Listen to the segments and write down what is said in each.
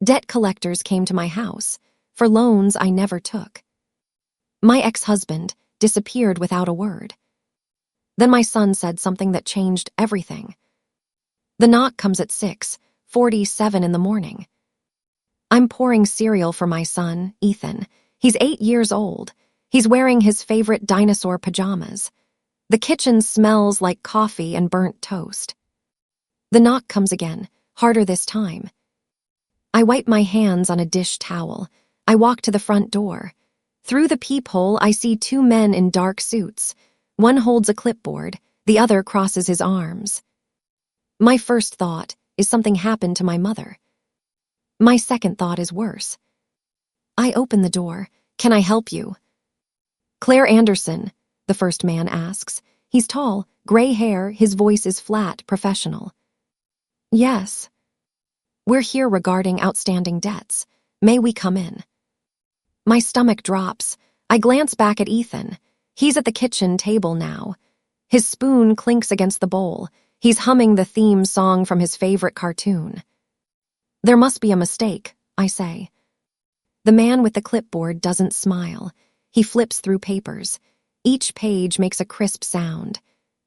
Debt collectors came to my house for loans I never took. My ex-husband disappeared without a word. Then my son said something that changed everything. The knock comes at 6:47 in the morning. I'm pouring cereal for my son, Ethan. He's 8 years old. He's wearing his favorite dinosaur pajamas. The kitchen smells like coffee and burnt toast. The knock comes again, harder this time. I wipe my hands on a dish towel. I walk to the front door. Through the peephole, I see 2 men in dark suits. One holds a clipboard, the other crosses his arms. My first thought is something happened to my mother. My second thought is worse. I open the door. Can I help you? Claire Anderson, the first man asks. He's tall, gray hair, his voice is flat, professional. Yes. We're here regarding outstanding debts. May we come in? My stomach drops. I glance back at Ethan. He's at the kitchen table now. His spoon clinks against the bowl. He's humming the theme song from his favorite cartoon. There must be a mistake, I say. The man with the clipboard doesn't smile. He flips through papers. Each page makes a crisp sound.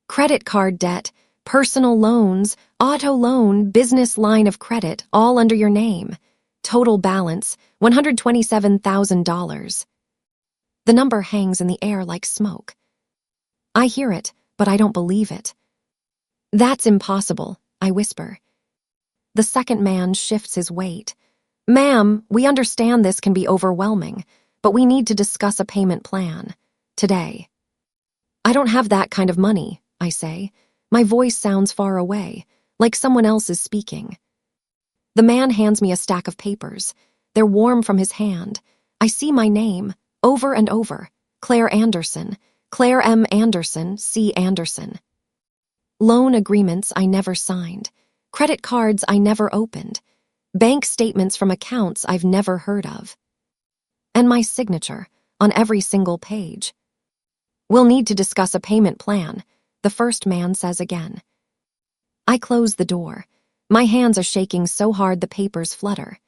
Credit card debt, personal loans, auto loan, business line of credit, all under your name. Total balance, $127,000. The number hangs in the air like smoke. I hear it, but I don't believe it. That's impossible, I whisper. The second man shifts his weight. Ma'am, we understand this can be overwhelming, but we need to discuss a payment plan. Today. I don't have that kind of money, I say. My voice sounds far away, like someone else is speaking. The man hands me a stack of papers. They're warm from his hand. I see my name, over and over. Claire Anderson. Claire M. Anderson, C. Anderson. Loan agreements I never signed. Credit cards I never opened. Bank statements from accounts I've never heard of. And my signature on every single page. We'll need to discuss a payment plan, the first man says again. I close the door. My hands are shaking so hard the papers flutter.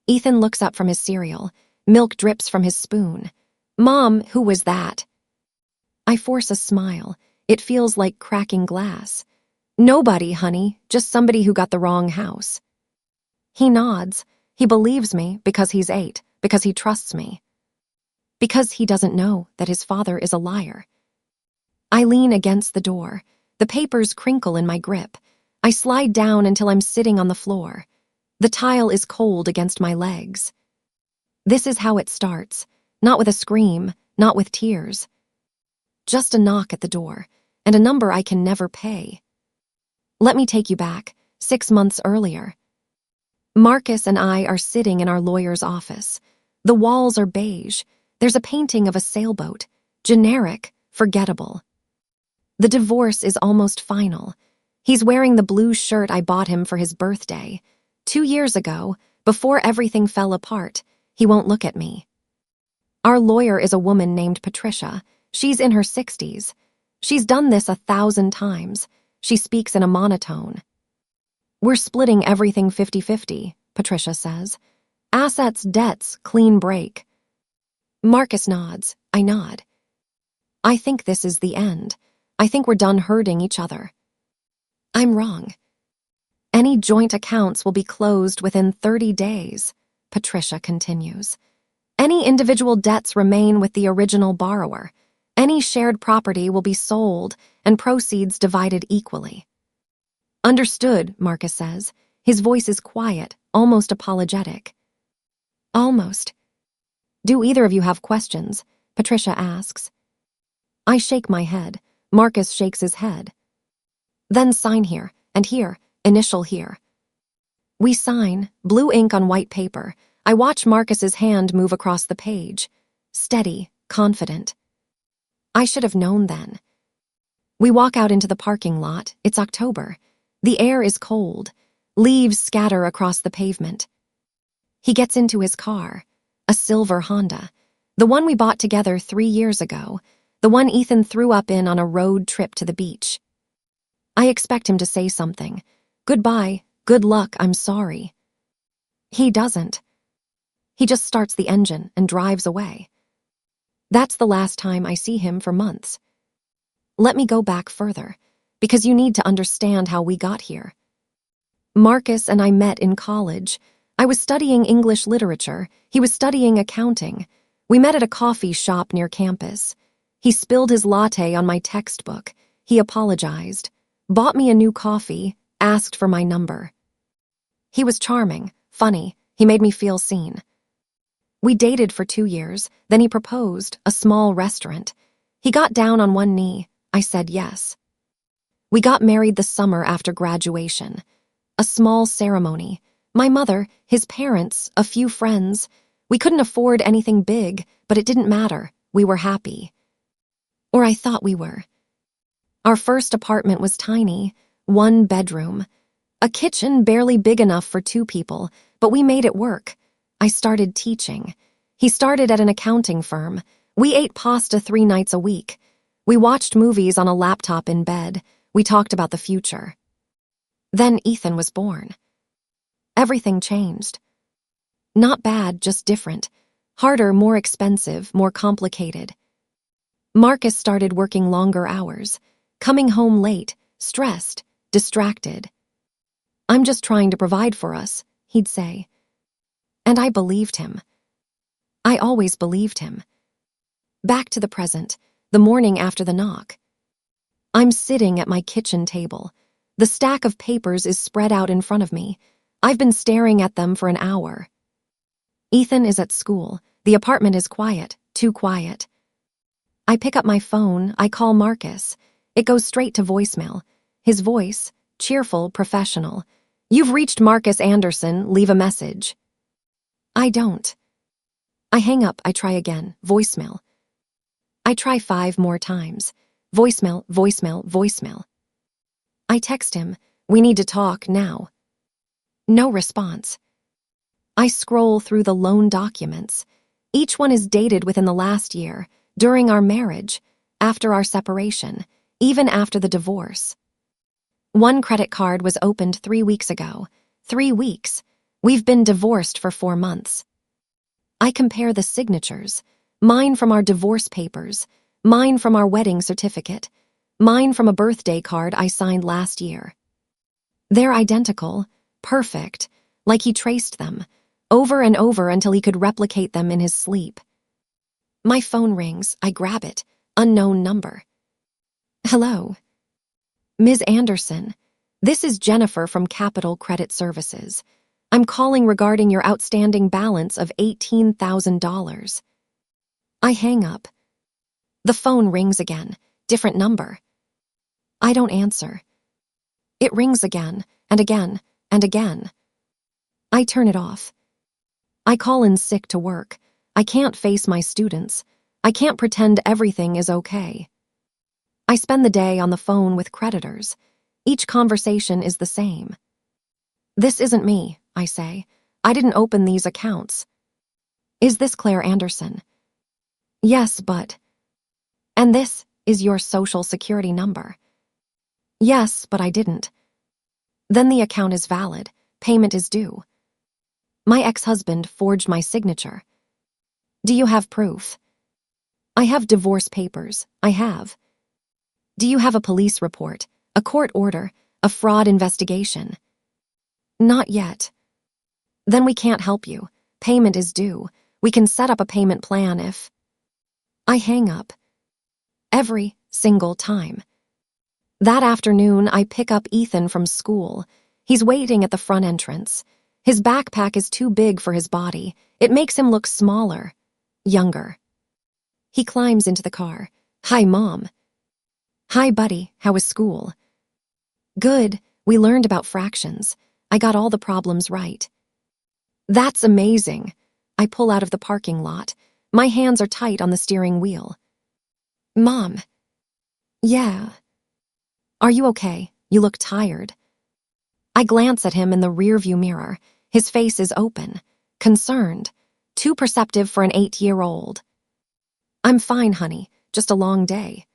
Ethan looks up from his cereal. Milk drips from his spoon. Mom, who was that? I force a smile. It feels like cracking glass. Nobody, honey, just somebody who got the wrong house. He nods. He believes me because he's 8, because he trusts me. Because he doesn't know that his father is a liar. I lean against the door. The papers crinkle in my grip. I slide down until I'm sitting on the floor. The tile is cold against my legs. This is how it starts. Not with a scream, not with tears. Just a knock at the door, and a number I can never pay. Let me take you back, 6 months earlier. Marcus and I are sitting in our lawyer's office. The walls are beige. There's a painting of a sailboat. Generic, forgettable. The divorce is almost final. He's wearing the blue shirt I bought him for his birthday. 2 years ago, before everything fell apart, he won't look at me. Our lawyer is a woman named Patricia. She's in her 60s. She's done this 1,000 times. She speaks in a monotone. We're splitting everything 50-50, Patricia says. Assets, debts, clean break. Marcus nods. I nod. I think this is the end. I think we're done hurting each other. I'm wrong. Any joint accounts will be closed within 30 days, Patricia continues. Any individual debts remain with the original borrower. Any shared property will be sold and proceeds divided equally. Understood, Marcus says. His voice is quiet, almost apologetic. Almost. Do either of you have questions? Patricia asks. I shake my head. Marcus shakes his head. Then sign here, and here, initial here. We sign, blue ink on white paper. I watch Marcus's hand move across the page. Steady, confident. I should have known then. We walk out into the parking lot. It's October. The air is cold. Leaves scatter across the pavement. He gets into his car, a silver Honda, the one we bought together 3 years ago, the one Ethan threw up in on a road trip to the beach. I expect him to say something. Goodbye, good luck, I'm sorry. He doesn't. He just starts the engine and drives away. That's the last time I see him for months. Let me go back further, because you need to understand how we got here. Marcus and I met in college. I was studying English literature. He was studying accounting. We met at a coffee shop near campus. He spilled his latte on my textbook. He apologized, bought me a new coffee, asked for my number. He was charming, funny. He made me feel seen. We dated for 2 years, then he proposed, a small restaurant. He got down on one knee. I said yes. We got married the summer after graduation. A small ceremony. My mother, his parents, a few friends. We couldn't afford anything big, but it didn't matter. We were happy. Or I thought we were. Our first apartment was tiny, 1 bedroom. A kitchen barely big enough for 2 people, but we made it work. I started teaching. He started at an accounting firm. We ate pasta 3 nights a week. We watched movies on a laptop in bed. We talked about the future. Then Ethan was born. Everything changed. Not bad, just different. Harder, more expensive, more complicated. Marcus started working longer hours, coming home late, stressed, distracted. I'm just trying to provide for us, he'd say. And I believed him. I always believed him. Back to the present, the morning after the knock. I'm sitting at my kitchen table. The stack of papers is spread out in front of me. I've been staring at them for an hour. Ethan is at school. The apartment is quiet, too quiet. I pick up my phone. I call Marcus. It goes straight to voicemail. His voice, cheerful, professional. You've reached Marcus Anderson. Leave a message. I don't. I hang up. I try again. Voicemail. I try 5 more times. Voicemail, voicemail, voicemail. I text him. We need to talk now. No response. I scroll through the loan documents. Each one is dated within the last year, during our marriage, after our separation, even after the divorce. One credit card was opened 3 weeks ago. 3 weeks. We've been divorced for 4 months. I compare the signatures. Mine from our divorce papers. Mine from our wedding certificate. Mine from a birthday card I signed last year. They're identical, perfect, like he traced them, over and over until he could replicate them in his sleep. My phone rings. I grab it. Unknown number. Hello. Ms. Anderson, this is Jennifer from Capital Credit Services. I'm calling regarding your outstanding balance of $18,000. I hang up. The phone rings again. Different number. I don't answer. It rings again, and again, and again. I turn it off. I call in sick to work. I can't face my students. I can't pretend everything is okay. I spend the day on the phone with creditors. Each conversation is the same. This isn't me, I say. I didn't open these accounts. Is this Claire Anderson? Yes, but... And this is your social security number. Yes, but I didn't. Then the account is valid. Payment is due. My ex-husband forged my signature. Do you have proof? I have divorce papers. I have. Do you have a police report, a court order, a fraud investigation? Not yet. Then we can't help you. Payment is due. We can set up a payment plan if... I hang up. Every single time. That afternoon, I pick up Ethan from school. He's waiting at the front entrance. His backpack is too big for his body. It makes him look smaller, younger. He climbs into the car. Hi, Mom. Hi, buddy. How was school? Good. We learned about fractions. I got all the problems right. That's amazing. I pull out of the parking lot. My hands are tight on the steering wheel. Mom. Yeah. Are you okay? You look tired. I glance at him in the rearview mirror. His face is open, concerned, too perceptive for an 8-year-old. I'm fine, honey. Just a long day.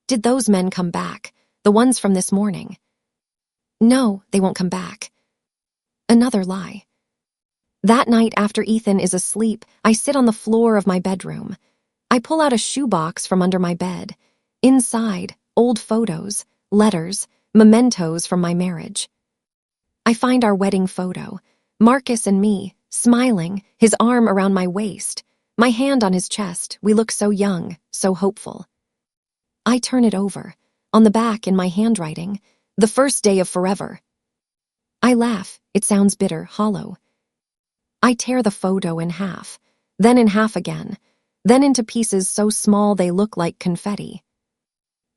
Did those men come back? The ones from this morning? No, they won't come back. Another lie. That night after Ethan is asleep, I sit on the floor of my bedroom. I pull out a shoebox from under my bed. Inside, old photos, letters, mementos from my marriage. I find our wedding photo. Marcus and me, smiling, his arm around my waist, my hand on his chest. We look so young, so hopeful. I turn it over. On the back, in my handwriting, the first day of forever. I laugh. It sounds bitter, hollow. I tear the photo in half, then in half again, then into pieces so small they look like confetti.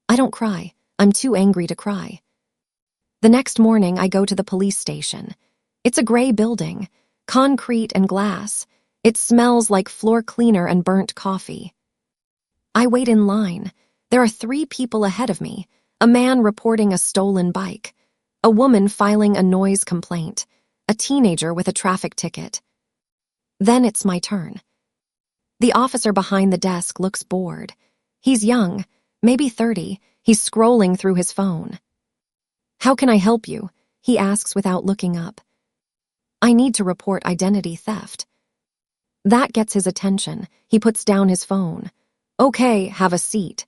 I don't cry. I'm too angry to cry. The next morning, I go to the police station. It's a gray building, concrete and glass. It smells like floor cleaner and burnt coffee. I wait in line. There are 3 people ahead of me, a man reporting a stolen bike, a woman filing a noise complaint, a teenager with a traffic ticket. Then it's my turn. The officer behind the desk looks bored. He's young, maybe 30. He's scrolling through his phone. "How can I help you?" he asks without looking up. "I need to report identity theft." That gets his attention. He puts down his phone. "Okay, have a seat."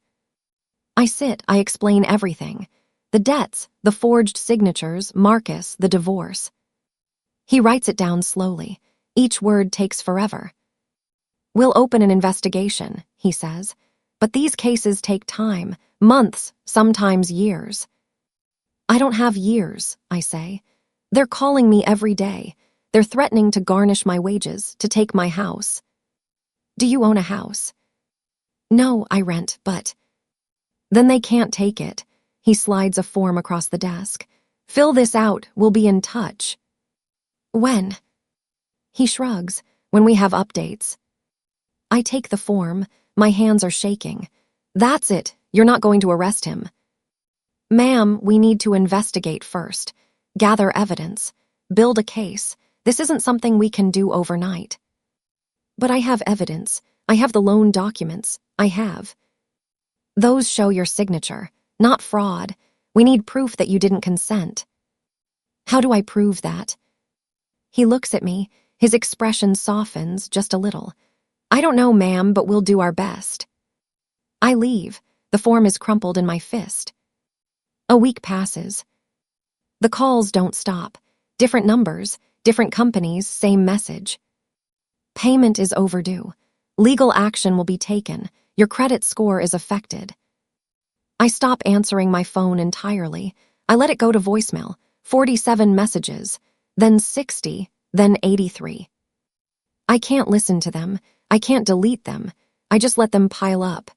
I sit, I explain everything. The debts, the forged signatures, Marcus, the divorce. He writes it down slowly. Each word takes forever. "We'll open an investigation," he says. "But these cases take time, months, sometimes years." "I don't have years," I say. "They're calling me every day. They're threatening to garnish my wages, to take my house." "Do you own a house?" "No, I rent, but..." "Then they can't take it." He slides a form across the desk. "Fill this out, we'll be in touch." "When?" He shrugs. "When we have updates." I take the form. My hands are shaking. "That's it. You're not going to arrest him." "Ma'am, we need to investigate first. Gather evidence. Build a case. This isn't something we can do overnight." "But I have evidence. I have the loan documents. I have." "Those show your signature, not fraud. We need proof that you didn't consent." "How do I prove that?" He looks at me. His expression softens just a little. "I don't know, ma'am, but we'll do our best." I leave. The form is crumpled in my fist. A week passes. The calls don't stop. Different numbers, different companies, same message. "Payment is overdue. Legal action will be taken. Your credit score is affected." I stop answering my phone entirely. I let it go to voicemail. 47 messages, then 60, then 83. I can't listen to them. I can't delete them. I just let them pile up.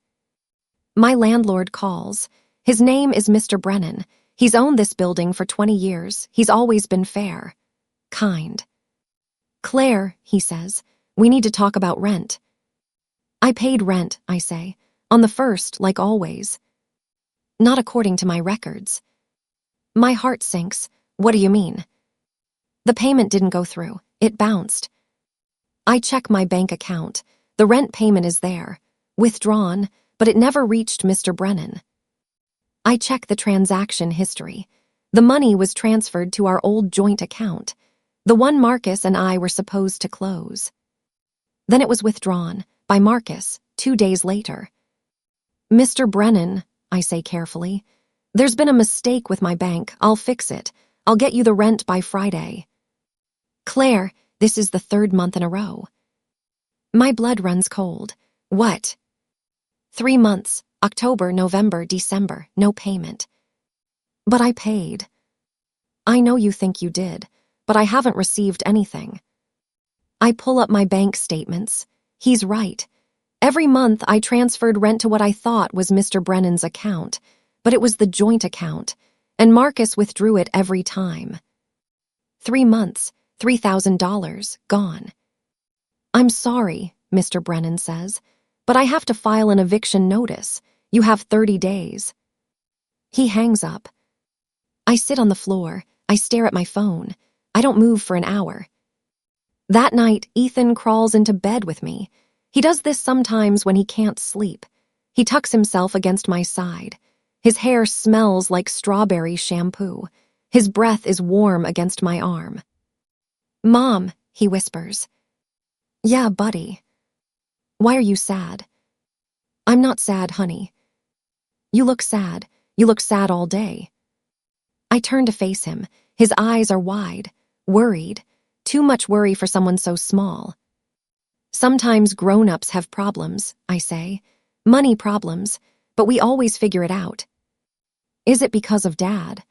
My landlord calls. His name is Mr. Brennan. He's owned this building for 20 years. He's always been fair. Kind. "Claire," he says, "we need to talk about rent." "I paid rent," I say. "On the 1st, like always." "Not according to my records." My heart sinks. "What do you mean?" "The payment didn't go through. It bounced." I check my bank account. The rent payment is there. Withdrawn, but it never reached Mr. Brennan. I check the transaction history. The money was transferred to our old joint account, the one Marcus and I were supposed to close. Then it was withdrawn, by Marcus, 2 days later. "Mr. Brennan," I say carefully, "there's been a mistake with my bank. I'll fix it. I'll get you the rent by Friday." "Claire, this is the 3rd month in a row." My blood runs cold. "What?" 3 months, October, November, December, no payment. "But I paid." "I know you think you did, but I haven't received anything." I pull up my bank statements. He's right. Every month I transferred rent to what I thought was Mr. Brennan's account, but it was the joint account, and Marcus withdrew it every time. 3 months, $3,000, gone. "I'm sorry," Mr. Brennan says, "but I have to file an eviction notice. You have 30 days. He hangs up. I sit on the floor. I stare at my phone. I don't move for an hour. That night, Ethan crawls into bed with me. He does this sometimes when he can't sleep. He tucks himself against my side. His hair smells like strawberry shampoo. His breath is warm against my arm. "Mom," he whispers. Yeah, buddy. Why are you sad? I'm not sad, honey. You look sad. You look sad all day. I turn to face him. His eyes are wide, worried. Too much worry for someone so small. Sometimes grown-ups have problems, I say. Money problems, but we always figure it out. Is it because of Dad?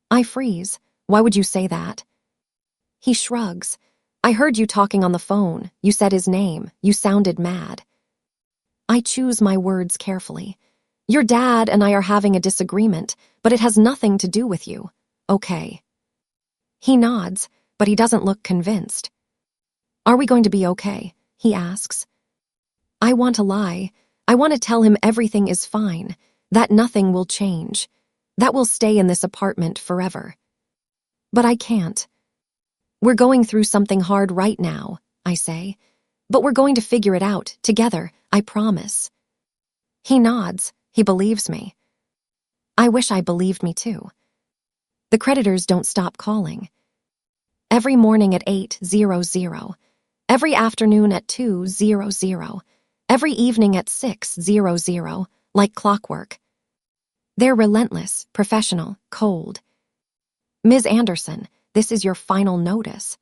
I freeze. Why would you say that? He shrugs. I heard you talking on the phone. You said his name. You sounded mad. I choose my words carefully. Your dad and I are having a disagreement, but it has nothing to do with you. Okay. He nods, but he doesn't look convinced. Are we going to be okay? He asks. I want to lie. I want to tell him everything is fine, that nothing will change, that we'll stay in this apartment forever. But I can't. We're going through something hard right now, I say, but we're going to figure it out together, I promise. He nods. He believes me. I wish I believed me too. The creditors don't stop calling. Every morning at 8:00, every afternoon at 2:00, every evening at 6:00, like clockwork. They're relentless, professional, cold. Ms. Anderson, this is your final notice.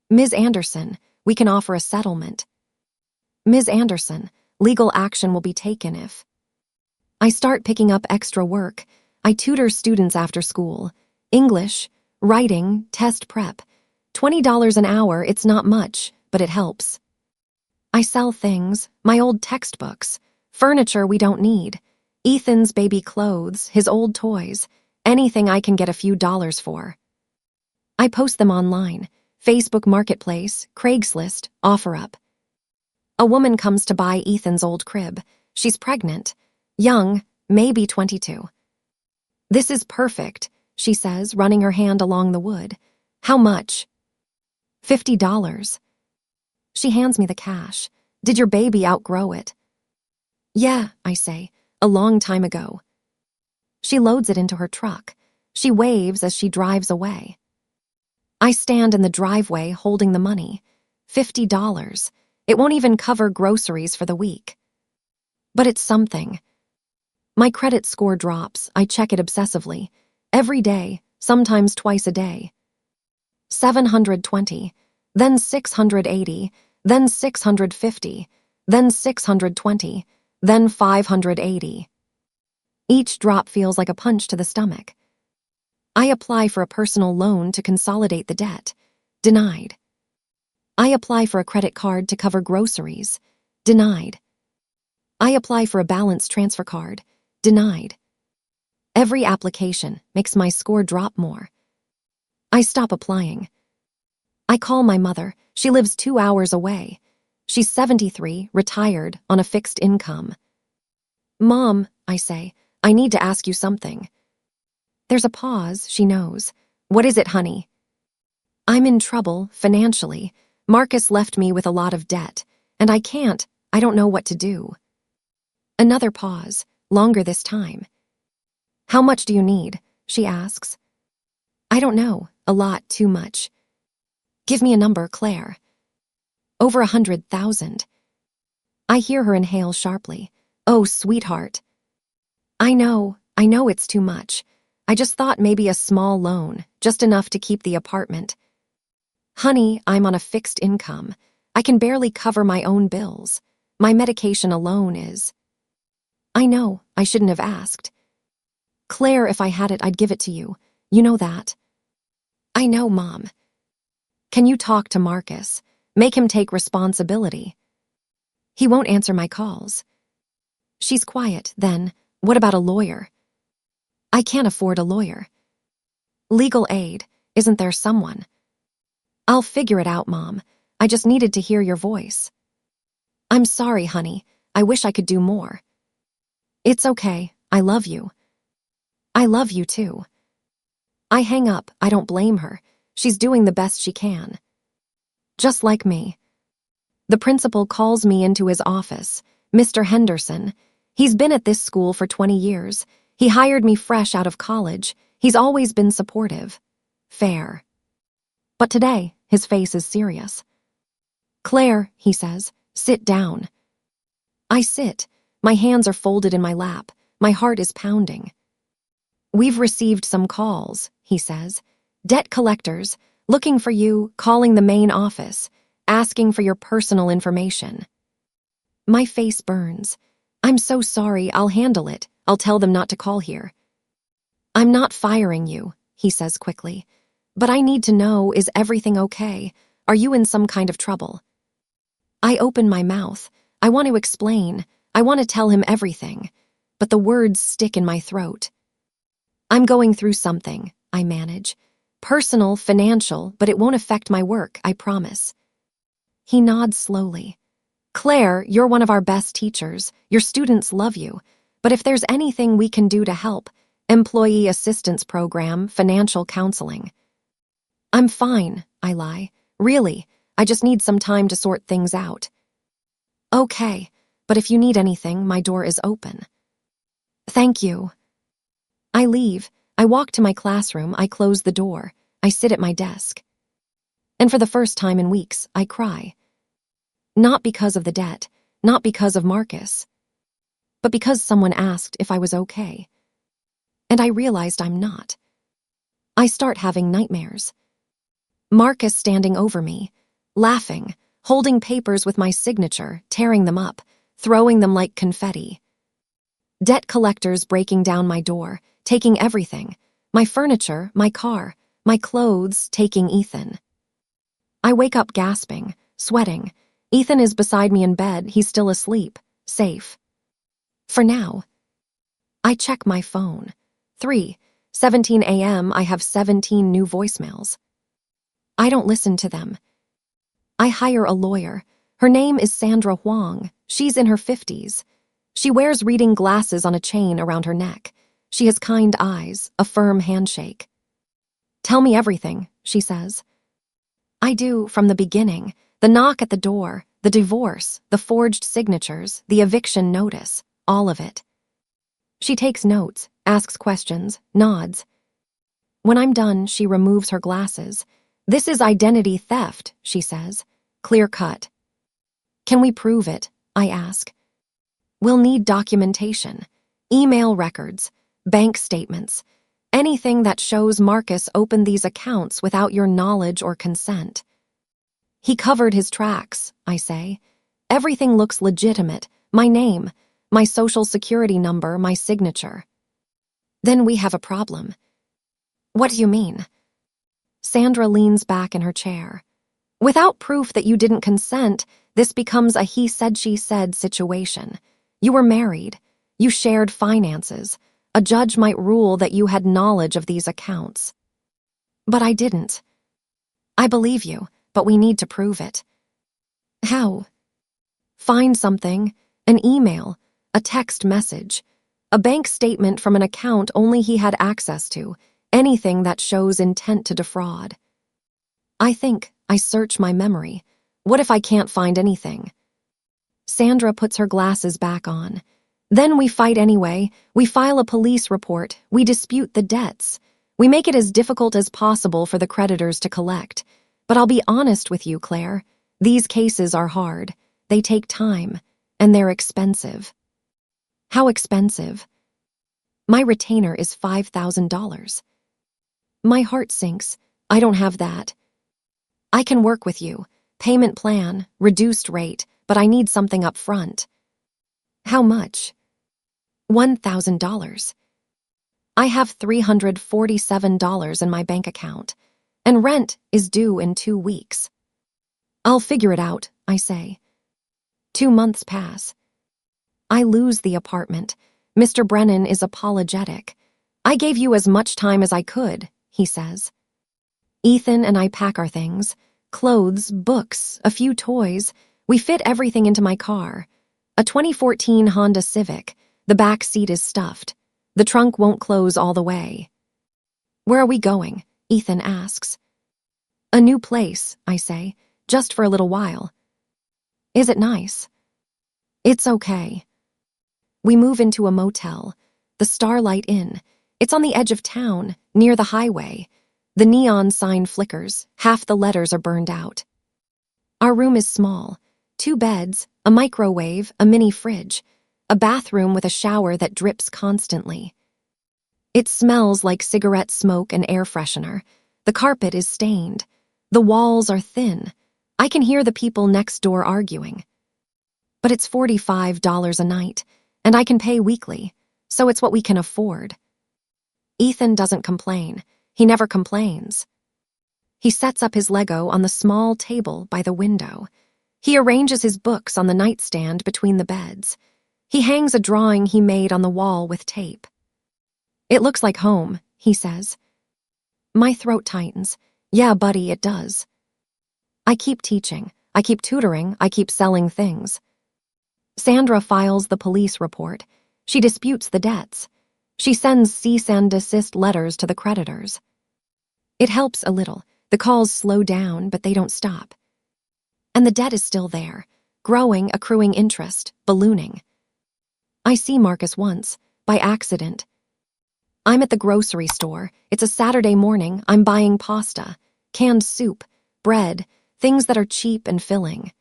Ms. Anderson, we can offer a settlement. Ms. Anderson, legal action will be taken if... I start picking up extra work. I tutor students after school. English, writing, test prep. $20 an hour, it's not much, but it helps. I sell things, my old textbooks, furniture we don't need, Ethan's baby clothes, his old toys, anything I can get a few dollars for. I post them online, Facebook Marketplace, Craigslist, OfferUp. A woman comes to buy Ethan's old crib. She's pregnant, young, maybe 22. This is perfect, she says, running her hand along the wood. How much? $50. She hands me the cash. Did your baby outgrow it? Yeah, I say, a long time ago. She loads it into her truck. She waves as she drives away. I stand in the driveway holding the money. $50. It won't even cover groceries for the week. But it's something. My credit score drops. I check it obsessively. Every day, sometimes twice a day. 720, then 680, then 650, then 620, then 580. Each drop feels like a punch to the stomach. I apply for a personal loan to consolidate the debt. Denied. I apply for a credit card to cover groceries. Denied. I apply for a balance transfer card. Denied. Every application makes my score drop more. I stop applying. I call my mother. She lives 2 hours away. She's 73, retired, on a fixed income. Mom, I say, I need to ask you something. There's a pause, she knows. What is it, honey? I'm in trouble, financially. Marcus left me with a lot of debt, and I don't know what to do. Another pause, longer this time. How much do you need? She asks. I don't know, a lot, too much. Give me a number, Claire. Over 100,000. I hear her inhale sharply. Oh, sweetheart. I know it's too much. I just thought maybe a small loan, just enough to keep the apartment. Honey, I'm on a fixed income. I can barely cover my own bills. My medication alone is... I know, I shouldn't have asked. Claire, if I had it, I'd give it to you. You know that. I know, Mom. Can you talk to Marcus? Make him take responsibility. He won't answer my calls. She's quiet, then. What about a lawyer? I can't afford a lawyer. Legal aid, isn't there someone? I'll figure it out, Mom. I just needed to hear your voice. I'm sorry, honey. I wish I could do more. It's okay. I love you. I love you too. I hang up. I don't blame her. She's doing the best she can. Just like me. The principal calls me into his office. Mr. Henderson. He's been at this school for 20 years. He hired me fresh out of college. He's always been supportive. Fair. But today, His face is serious. "Claire," he says, "sit down." I sit. My hands are folded in my lap. My heart is pounding. "We've received some calls," he says. "Debt collectors, looking for you, calling the main office, asking for your personal information." My face burns. "I'm so sorry, I'll handle it. I'll tell them not to call here." "I'm not firing you," he says quickly. "But I need to know, is everything okay? Are you in some kind of trouble?" I open my mouth. I want to explain. I want to tell him everything. But the words stick in my throat. "I'm going through something," I manage. "Personal, financial, but it won't affect my work, I promise." He nods slowly. "Claire, you're one of our best teachers. Your students love you. But if there's anything we can do to help, employee assistance program, financial counseling." "I'm fine," I lie. "Really, I just need some time to sort things out." "Okay, but if you need anything, my door is open." "Thank you." I leave. I walk to my classroom. I close the door. I sit at my desk. And for the first time in weeks, I cry. Not because of the debt, not because of Marcus, but because someone asked if I was okay. And I realized I'm not. I start having nightmares. Marcus standing over me, laughing, holding papers with my signature, tearing them up, throwing them like confetti. Debt collectors breaking down my door, taking everything, my furniture, my car, my clothes, taking Ethan. I wake up gasping, sweating. Ethan is beside me in bed. He's still asleep, safe. For now. I check my phone. 3:17 a.m. I have 17 new voicemails. I don't listen to them. I hire a lawyer. Her name is Sandra Huang. She's in her 50s. She wears reading glasses on a chain around her neck. She has kind eyes, a firm handshake. "Tell me everything," she says. I do, from the beginning. The knock at the door, the divorce, the forged signatures, the eviction notice, all of it. She takes notes, asks questions, nods. When I'm done, she removes her glasses. "This is identity theft," she says. "Clear cut." "Can we prove it?" I ask. "We'll need documentation, email records, bank statements, anything that shows Marcus opened these accounts without your knowledge or consent." "He covered his tracks," I say. "Everything looks legitimate, my name, my social security number, my signature." "Then we have a problem." "What do you mean?" Sandra leans back in her chair. "Without proof that you didn't consent, this becomes a he said she said situation. You were married. You shared finances. A judge might rule that you had knowledge of these accounts." "But I didn't." "I believe you, but we need to prove it." "How?" "Find something, an email, a text message, a bank statement from an account only he had access to, anything that shows intent to defraud." I search my memory. What if I can't find anything? Sandra puts her glasses back on. "Then we fight anyway. We file a police report. We dispute the debts. We make it as difficult as possible for the creditors to collect. But I'll be honest with you, Claire. These cases are hard. They take time, and they're expensive." "How expensive?" "My retainer is $5,000. My heart sinks. I don't have that. "I can work with you. Payment plan, reduced rate, but I need something up front." "How much?" $1,000. I have $347 in my bank account, and rent is due in 2 weeks. "I'll figure it out," I say. 2 months pass. I lose the apartment. Mr. Brennan is apologetic. "I gave you as much time as I could," he says. Ethan and I pack our things. Clothes, books, a few toys. We fit everything into my car. A 2014 Honda Civic. The back seat is stuffed. The trunk won't close all the way. "Where are we going?" Ethan asks. "A new place," I say, "just for a little while." "Is it nice?" "It's okay." We move into a motel, the Starlight Inn. It's on the edge of town, near the highway. The neon sign flickers, half the letters are burned out. Our room is small. 2 beds, a microwave, a mini fridge, a bathroom with a shower that drips constantly. It smells like cigarette smoke and air freshener. The carpet is stained. The walls are thin. I can hear the people next door arguing. But it's $45 a night, and I can pay weekly, so it's what we can afford. Ethan doesn't complain. He never complains. He sets up his Lego on the small table by the window. He arranges his books on the nightstand between the beds. He hangs a drawing he made on the wall with tape. "It looks like home," he says. My throat tightens. Yeah, buddy, it does. I keep teaching. I keep tutoring. I keep selling things. Sandra files the police report. She disputes the debts. She sends cease and desist letters to the creditors. It helps a little. The calls slow down, but they don't stop. And the debt is still there, growing, accruing interest, ballooning. I see Marcus once, by accident. I'm at the grocery store. It's a Saturday morning. I'm buying pasta, canned soup, bread, things that are cheap and filling.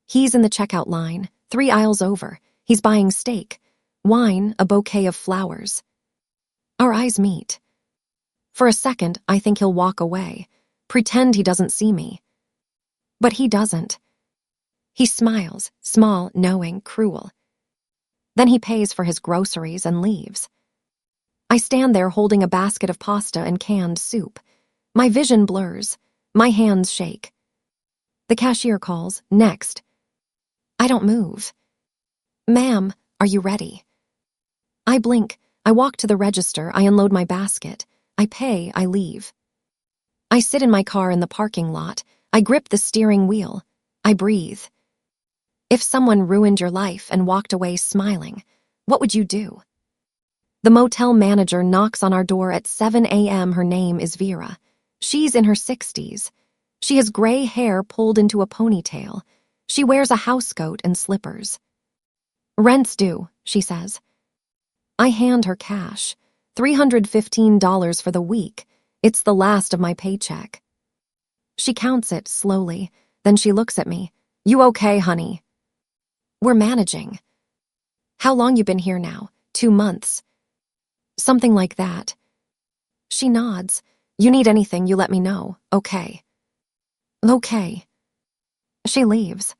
He's in the checkout line, 3 aisles over. He's buying steak, wine, a bouquet of flowers. Our eyes meet. For a second, I think he'll walk away, pretend he doesn't see me. But he doesn't. He smiles, small, knowing, cruel. Then he pays for his groceries and leaves. I stand there holding a basket of pasta and canned soup. My vision blurs. My hands shake. The cashier calls, "Next." I don't move. "Ma'am, are you ready?" I blink. I walk to the register. I unload my basket. I pay. I leave. I sit in my car in the parking lot. I grip the steering wheel. I breathe. If someone ruined your life and walked away smiling, what would you do? The motel manager knocks on our door at 7 a.m. Her name is Vera. She's in her 60s. She has gray hair pulled into a ponytail. She wears a housecoat and slippers. "Rent's due," she says. I hand her cash, $315 for the week. It's the last of my paycheck. She counts it slowly, then she looks at me. "You okay, honey?" "We're managing." "How long you been here now? 2 months?" "Something like that." She nods. "You need anything, you let me know, okay?" "Okay." She leaves.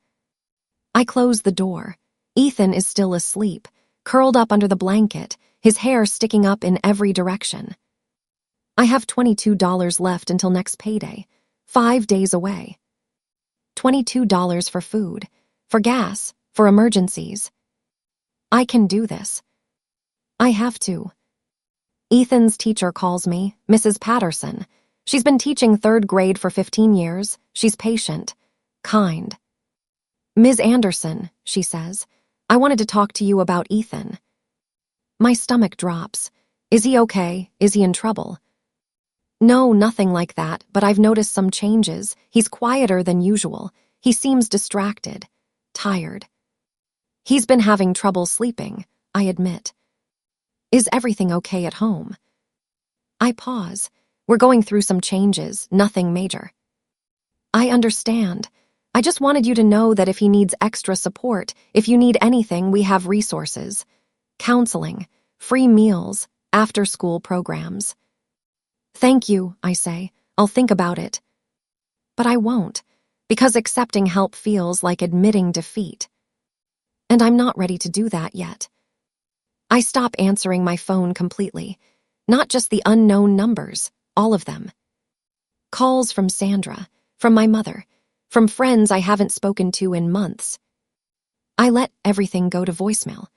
I close the door. Ethan is still asleep, curled up under the blanket, his hair sticking up in every direction. I have $22 left until next payday, 5 days away. $22 for food, for gas, for emergencies. I can do this. I have to. Ethan's teacher calls me, Mrs. Patterson. She's been teaching 3rd grade for 15 years. She's patient, kind. "Ms. Anderson," she says, "I wanted to talk to you about Ethan." My stomach drops. Is he okay? Is he in trouble? No, nothing like that, but I've noticed some changes. He's quieter than usual. He seems distracted, tired. He's been having trouble sleeping, I admit. Is everything okay at home? I pause. We're going through some changes, nothing major. I understand. I just wanted you to know that if he needs extra support, if you need anything, we have resources. Counseling, free meals, after-school programs. Thank you, I say. I'll think about it. But I won't, because accepting help feels like admitting defeat. And I'm not ready to do that yet. I stop answering my phone completely. Not just the unknown numbers, all of them. Calls from Sandra, from my mother, from friends I haven't spoken to in months. I let everything go to voicemail.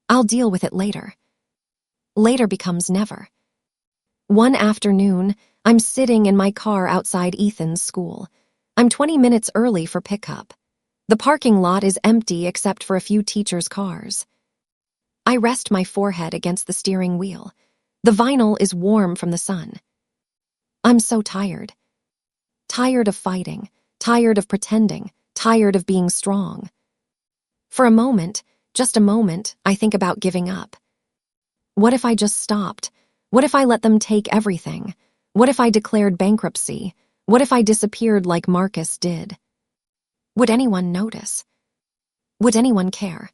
I'll deal with it later. Later becomes never. One afternoon, I'm sitting in my car outside Ethan's school. I'm 20 minutes early for pickup. The parking lot is empty except for a few teachers' cars. I rest my forehead against the steering wheel. The vinyl is warm from the sun. I'm so tired. Tired of fighting, tired of pretending, tired of being strong. For a moment, just a moment, I think about giving up. What if I just stopped? What if I let them take everything? What if I declared bankruptcy? What if I disappeared like Marcus did? Would anyone notice? Would anyone care?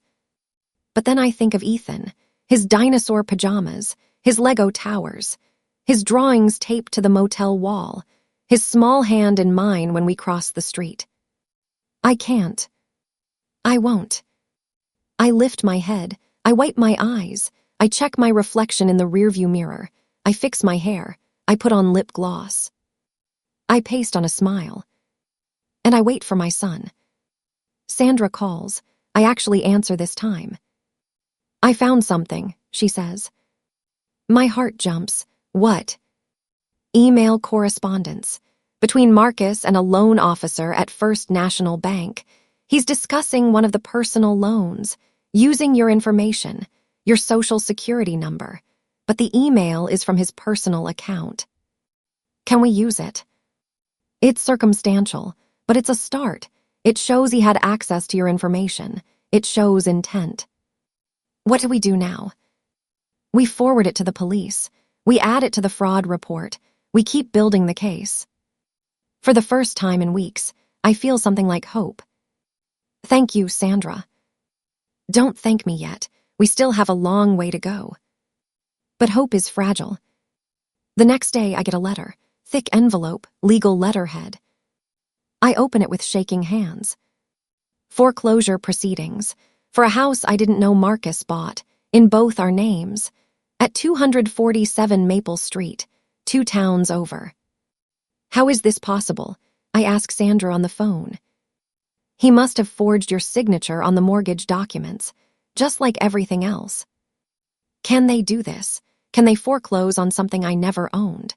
But then I think of Ethan, his dinosaur pajamas, his Lego towers, his drawings taped to the motel wall, his small hand in mine when we cross the street. I can't. I won't. I lift my head. I wipe my eyes. I check my reflection in the rearview mirror. I fix my hair. I put on lip gloss. I paste on a smile. And I wait for my son. Sandra calls. I actually answer this time. I found something, she says. My heart jumps. What? Email correspondence between Marcus and a loan officer at First National Bank. He's discussing one of the personal loans, using your information, your social security number, but the email is from his personal account. Can we use it? It's circumstantial, but it's a start. It shows he had access to your information. It shows intent. What do we do now? We forward it to the police. We add it to the fraud report. We keep building the case. For the first time in weeks, I feel something like hope. Thank you, Sandra. Don't thank me yet. We still have a long way to go. But hope is fragile. The next day, I get a letter. Thick envelope, legal letterhead. I open it with shaking hands. Foreclosure proceedings. For a house I didn't know Marcus bought, in both our names, at 247 Maple Street, 2 towns over. How is this possible? I ask Sandra on the phone. He must have forged your signature on the mortgage documents, just like everything else. Can they do this? Can they foreclose on something I never owned?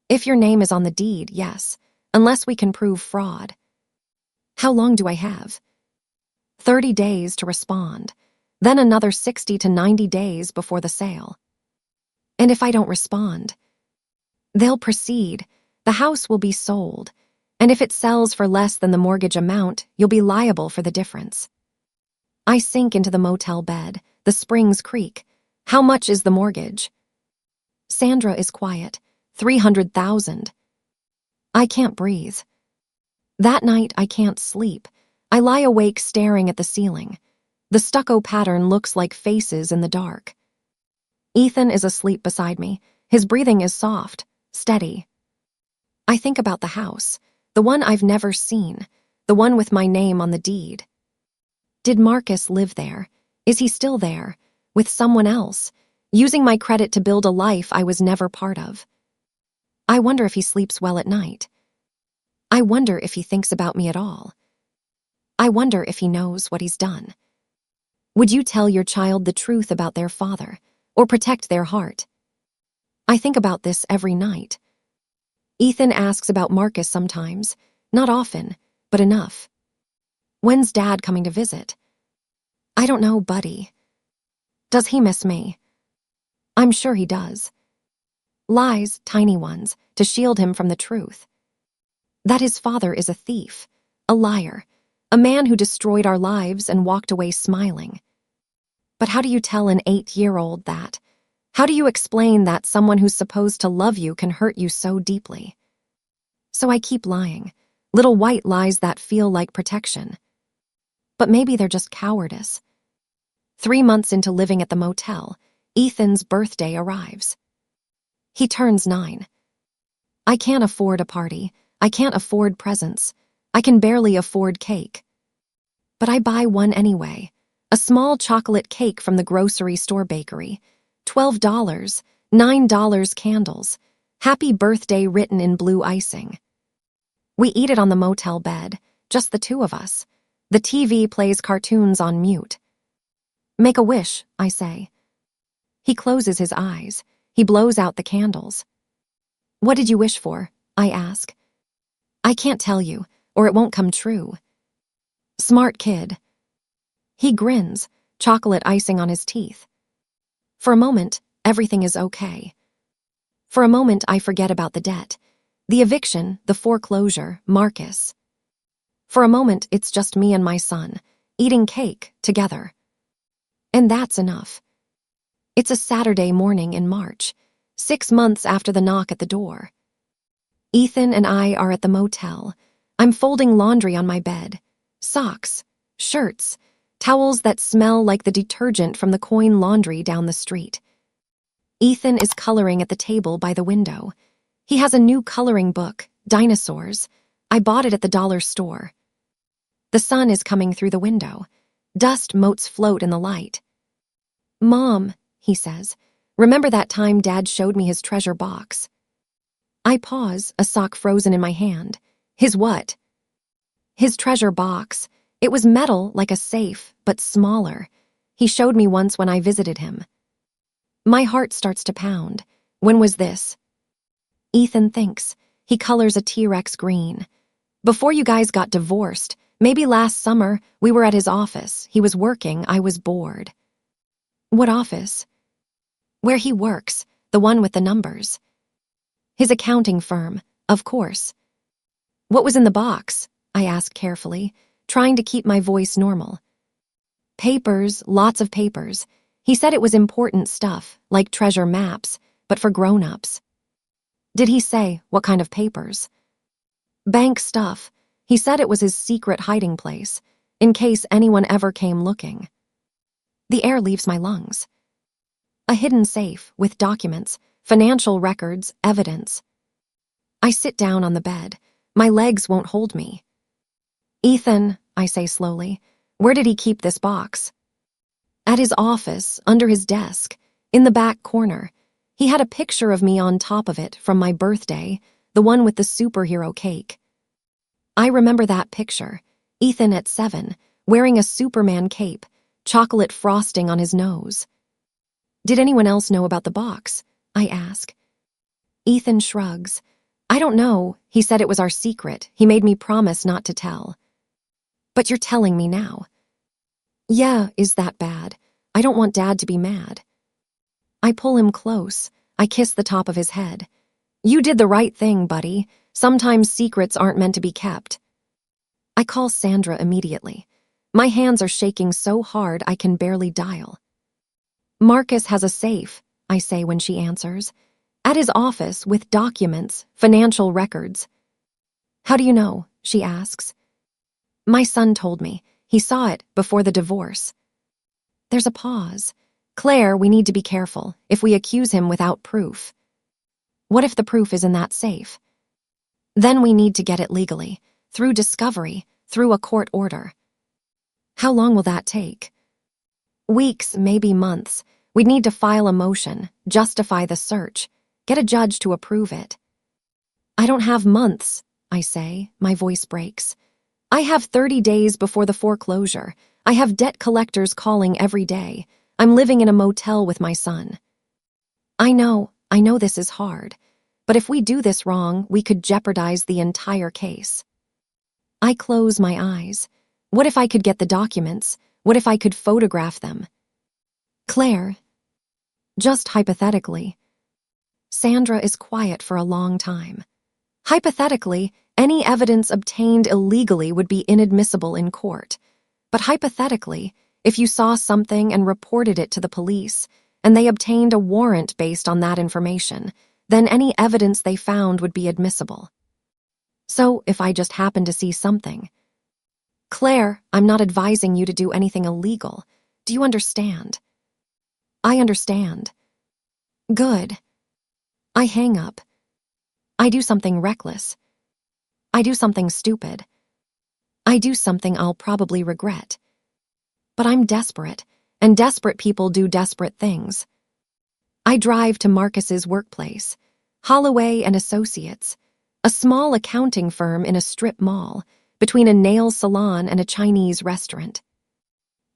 If your name is on the deed, yes, unless we can prove fraud. How long do I have? 30 days to respond, then another 60 to 90 days before the sale. And if I don't respond, they'll proceed. The house will be sold, and if it sells for less than the mortgage amount, you'll be liable for the difference. I sink into the motel bed. The springs creak. How much is the mortgage? Sandra is quiet. 300,000. I can't breathe. That night, I can't sleep. I lie awake staring at the ceiling. The stucco pattern looks like faces in the dark. Ethan is asleep beside me. His breathing is soft, steady. I think about the house, the one I've never seen, the one with my name on the deed. Did Marcus live there? Is he still there, with someone else, using my credit to build a life I was never part of? I wonder if he sleeps well at night. I wonder if he thinks about me at all. I wonder if he knows what he's done. Would you tell your child the truth about their father, or protect their heart? I think about this every night. Ethan asks about Marcus sometimes, not often, but enough. When's Dad coming to visit? I don't know, buddy. Does he miss me? I'm sure he does. Lies, tiny ones, to shield him from the truth. That his father is a thief, a liar, a man who destroyed our lives and walked away smiling. But how do you tell an 8-year-old that? How do you explain that someone who's supposed to love you can hurt you so deeply? So I keep lying, little white lies that feel like protection. But maybe they're just cowardice. 3 months into living at the motel, Ethan's birthday arrives. He turns 9. I can't afford a party. I can't afford presents. I can barely afford cake. But I buy one anyway. A small chocolate cake from the grocery store bakery. $12, $9 candles. Happy birthday written in blue icing. We eat it on the motel bed, just the 2 of us. The TV plays cartoons on mute. Make a wish, I say. He closes his eyes. He blows out the candles. What did you wish for? I ask. I can't tell you, or it won't come true. Smart kid. He grins, chocolate icing on his teeth. For a moment, everything is okay. For a moment, I forget about the debt, the eviction, the foreclosure, Marcus. For a moment, it's just me and my son, eating cake together. And that's enough. It's a Saturday morning in March. 6 months after the knock at the door. Ethan and I are at the motel. I'm folding laundry on my bed. Socks, shirts, towels that smell like the detergent from the Coin Laundry down the street. Ethan is coloring at the table by the window. He has a new coloring book, Dinosaurs. I bought it at the dollar store. The sun is coming through the window. Dust motes float in the light. "Mom," he says, "remember that time Dad showed me his treasure box?" I pause, a sock frozen in my hand. His what? His treasure box. It was metal like a safe, but smaller. He showed me once when I visited him. My heart starts to pound. When was this? Ethan thinks. He colors a T-Rex green. Before you guys got divorced, maybe last summer, we were at his office. He was working, I was bored. What office? Where he works, the one with the numbers. His accounting firm, of course. What was in the box? I asked carefully, trying to keep my voice normal. Papers, lots of papers. He said it was important stuff, like treasure maps, but for grown-ups. Did he say what kind of papers? Bank stuff. He said it was his secret hiding place, in case anyone ever came looking. The air leaves my lungs. A hidden safe with documents, financial records, evidence. I sit down on the bed. My legs won't hold me. Ethan, I say slowly, where did he keep this box? At his office, under his desk, in the back corner. He had a picture of me on top of it from my birthday, the one with the superhero cake. I remember that picture. Ethan at 7, wearing a Superman cape, chocolate frosting on his nose. Did anyone else know about the box? I ask. Ethan shrugs. I don't know. He said it was our secret. He made me promise not to tell. But you're telling me now. Yeah, is that bad? I don't want Dad to be mad. I pull him close. I kiss the top of his head. You did the right thing, buddy. Sometimes secrets aren't meant to be kept. I call Sandra immediately. My hands are shaking so hard I can barely dial. Marcus has a safe, I say when she answers. At his office with documents, financial records. How do you know? She asks. My son told me. He saw it before the divorce. There's a pause. Claire, we need to be careful if we accuse him without proof. What if the proof is in that safe? Then we need to get it legally, through discovery, through a court order. How long will that take? Weeks, maybe months. We'd need to file a motion, justify the search, get a judge to approve it. I don't have months, I say, my voice breaks. I have 30 days before the foreclosure. I have debt collectors calling every day. I'm living in a motel with my son. I know this is hard, but if we do this wrong, we could jeopardize the entire case. I close my eyes. What if I could get the documents? What if I could photograph them? Claire, just hypothetically. Sandra is quiet for a long time. Hypothetically, any evidence obtained illegally would be inadmissible in court. But hypothetically, if you saw something and reported it to the police, and they obtained a warrant based on that information, then any evidence they found would be admissible. So, if I just happened to see something. Claire, I'm not advising you to do anything illegal. Do you understand? I understand. Good. I hang up. I do something reckless. I do something stupid. I do something I'll probably regret. But I'm desperate, and desperate people do desperate things. I drive to Marcus's workplace, Holloway and Associates, a small accounting firm in a strip mall, between a nail salon and a Chinese restaurant.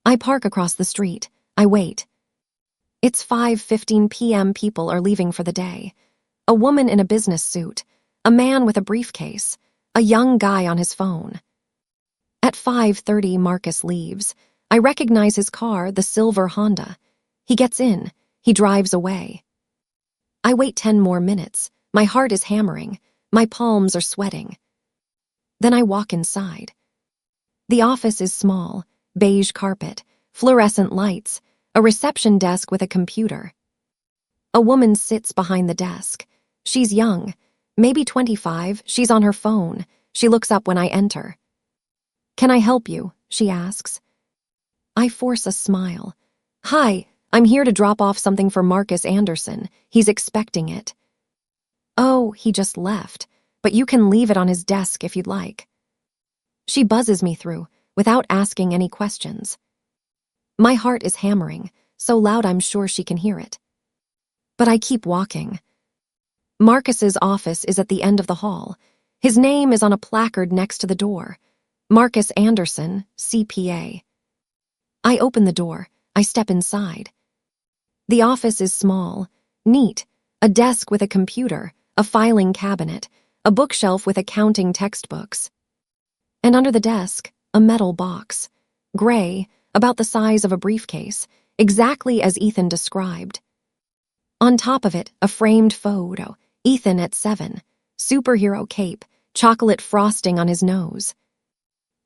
I park across the street. I wait. It's 5:15 p.m. People are leaving for the day. A woman in a business suit, a man with a briefcase, a young guy on his phone. At 5:30, Marcus leaves. I recognize his car, the silver Honda. He gets in. He drives away. I wait 10 more minutes. My heart is hammering. My palms are sweating. Then I walk inside. The office is small, beige carpet, fluorescent lights, a reception desk with a computer. A woman sits behind the desk. She's young, maybe 25. She's on her phone. She looks up when I enter. "Can I help you?" she asks. I force a smile. "Hi, I'm here to drop off something for Marcus Anderson. He's expecting it." "Oh, he just left, but you can leave it on his desk if you'd like." She buzzes me through, without asking any questions. My heart is hammering, so loud I'm sure she can hear it. But I keep walking. Marcus's office is at the end of the hall. His name is on a placard next to the door. Marcus Anderson, CPA. I open the door. I step inside. The office is small, neat, a desk with a computer, a filing cabinet, a bookshelf with accounting textbooks. And under the desk, a metal box, gray, about the size of a briefcase, exactly as Ethan described. On top of it, a framed photo, Ethan at 7, superhero cape, chocolate frosting on his nose.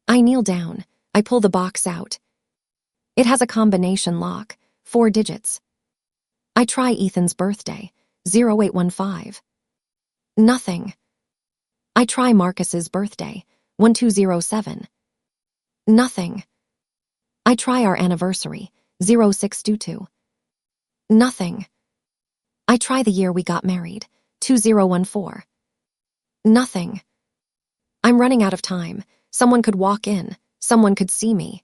I kneel down. I pull the box out. It has a combination lock, 4 digits. I try Ethan's birthday, 0815. Nothing. I try Marcus's birthday, 1207. Nothing. I try our anniversary, 0622. Nothing. I try the year we got married, 2014. Nothing. I'm running out of time. Someone could walk in. Someone could see me.